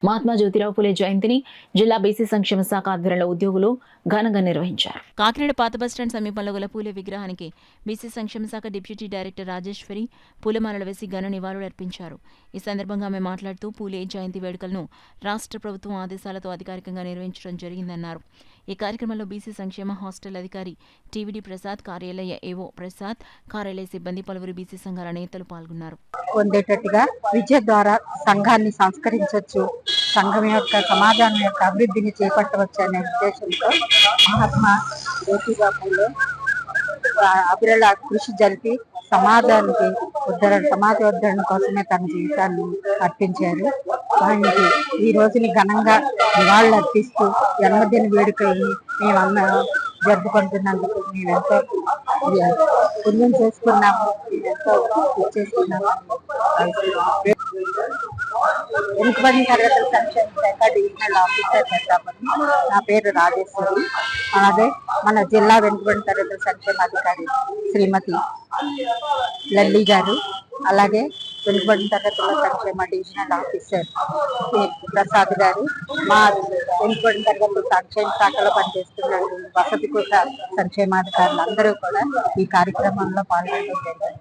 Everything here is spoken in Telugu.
మహాత్మా జ్యోతిరావు ఫులే జయంతిని జిల్లా బీసీ సంక్షేమ శాఖ ఆధ్వర్యంలో ఉద్యోగులు ఘనంగా నిర్వహించారు. కాకినాడ పాత బస్టాండ్ సమీపంలో గల పూలే విగ్రహానికి బీసీ సంక్షేమ శాఖ డిప్యూటీ డైరెక్టర్ రాజేశ్వరి పూలమాలలు వేసి ఘన నివాళులర్పించారు. ఈ సందర్భంగా ఆమె మాట్లాడుతూ పూలే జయంతి వేడుకలను రాష్ట్ర ప్రభుత్వం ఆదేశాలతో అధికారికంగా నిర్వహించడం జరిగిందన్నారు. ఈ కార్యక్రమంలో బీసీ సంక్షేమ హాస్టల్ అధికారి టీవీడీ ప్రసాద్, కార్యాలయ ఏవో ప్రసాద్, కార్యాలయ సిబ్బంది, పలువురు బీసీ సంఘాల నేతలు పాల్గొన్నారు. పొందేటట్టుగా విద్య ద్వారా సంఘాన్ని సంస్కరించవచ్చు, సంఘం యొక్క సమాజాన్ని యొక్క అభివృద్ధిని చేపట్టవచ్చు అనే ఉద్దేశంతో మహాత్మా జ్యోతిరావు ఫులే అవిరళ కృషి జరిపి సమాజ ఉద్ధరణ కోసమే తన జీవితాన్ని అర్పించారు. ఆయనకి ఈ రోజుని ఘనంగా నివాళులు అర్పిస్తూ జన్మదిన వేడుకల్ని మేమందరం జరుపుకుంటున్నందుకు మేమెంతో పుణ్యం చేసుకున్నాము, మేమెంతో చేసుకున్నాము. వెనుకబడిన తరగతుల సంక్షేమ శాఖ డివిజనల్ ఆఫీసర్ పెద్దాపల్లి. నా పేరు రాజేశ్వరి. అలాగే మన జిల్లా వెనుకబడిన తరగతుల సంక్షేమాధికారి శ్రీమతి లల్లి గారు, అలాగే వెనుకబడిన తరగతుల సంక్షేమ డివిజనల్ ఆఫీసర్ ప్రసాద్ గారు, మా వెనుకబడిన తరగతుల సంక్షేమ శాఖలో పనిచేస్తున్న వసతి కుల సంక్షేమాధికారులు అందరూ కూడా ఈ కార్యక్రమంలో పాల్గొనడం జరిగింది.